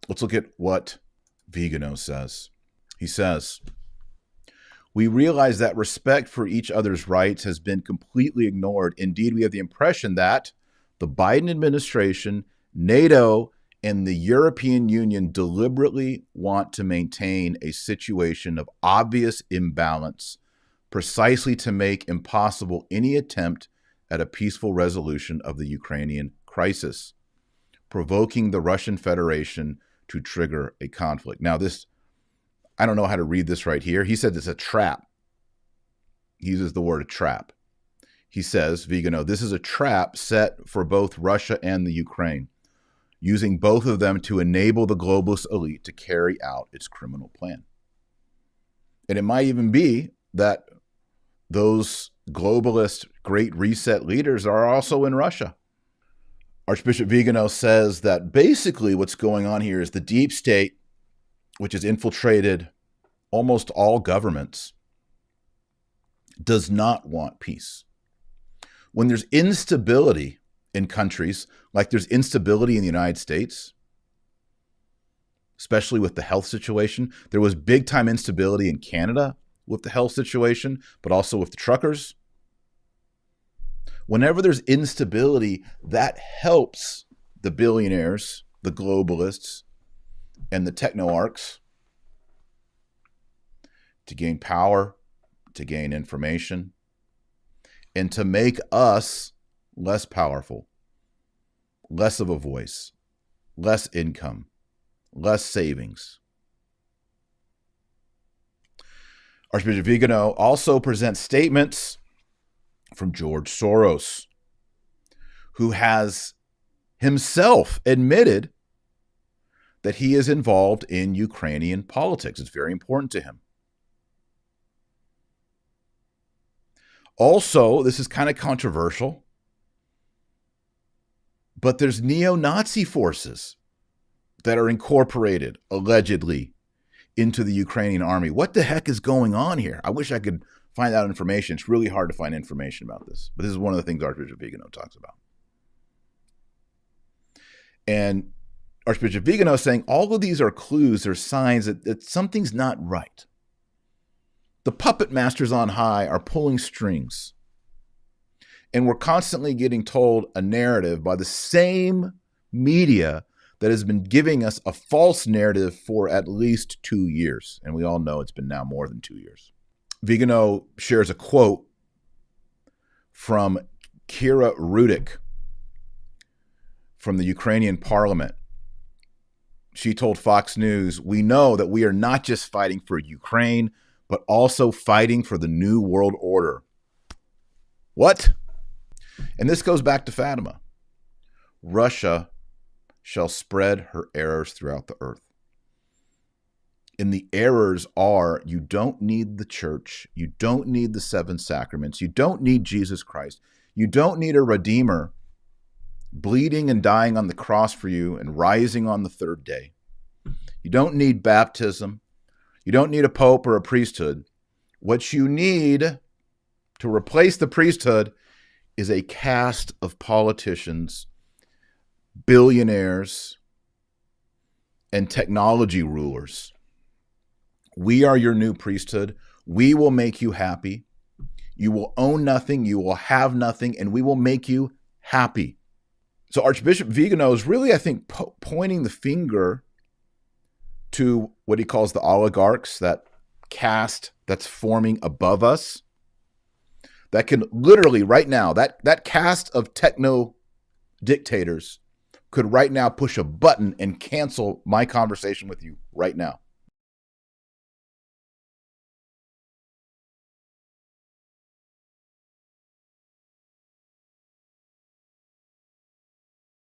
Let's look at what Viganò says. He says, we realize that respect for each other's rights has been completely ignored. Indeed, we have the impression that the Biden administration, NATO, and the European Union deliberately want to maintain a situation of obvious imbalance, precisely to make impossible any attempt at a peaceful resolution of the Ukrainian crisis, provoking the Russian Federation to trigger a conflict. Now, this, I don't know how to read this right here. He said it's a trap. He uses the word a trap. He says, Viganò, this is a trap set for both Russia and the Ukraine, using both of them to enable the globalist elite to carry out its criminal plan. And it might even be that those globalist Great Reset leaders are also in Russia. Archbishop Viganò says that basically what's going on here is the deep state, which has infiltrated almost all governments, does not want peace. When there's instability in countries, like there's instability in the United States, especially with the health situation, there was big time instability in Canada with the health situation, but also with the truckers. Whenever there's instability, that helps the billionaires, the globalists, and the technoarchs to gain power, to gain information, and to make us less powerful, less of a voice, less income, less savings. Archbishop Viganò also presents statements from George Soros, who has himself admitted that he is involved in Ukrainian politics. It's very important to him. Also, this is kind of controversial, but there's neo-Nazi forces that are incorporated, allegedly, into the Ukrainian army. What the heck is going on here? I wish I could find out information. It's really hard to find information about this, but this is one of the things Archbishop Viganò talks about. And Archbishop Viganò is saying all of these are clues or signs that something's not right. The puppet masters on high are pulling strings. And we're constantly getting told a narrative by the same media that has been giving us a false narrative for at least 2 years. And we all know it's been now more than 2 years. Viganò shares a quote from Kira Rudik from the Ukrainian parliament. She told Fox News, "We know that we are not just fighting for Ukraine, but also fighting for the new world order." What? And this goes back to Fatima. Russia shall spread her errors throughout the earth. And the errors are, you don't need the church. You don't need the 7 sacraments. You don't need Jesus Christ. You don't need a Redeemer bleeding and dying on the cross for you and rising on the 3rd day. You don't need baptism. You don't need a pope or a priesthood. What you need to replace the priesthood is a caste of politicians, billionaires, and technology rulers. We are your new priesthood. We will make you happy. You will own nothing. You will have nothing, and we will make you happy. So Archbishop Viganò is really, I think, pointing the finger to what he calls the oligarchs, that caste that's forming above us, that can literally right now, that caste of techno dictators could right now push a button and cancel my conversation with you right now.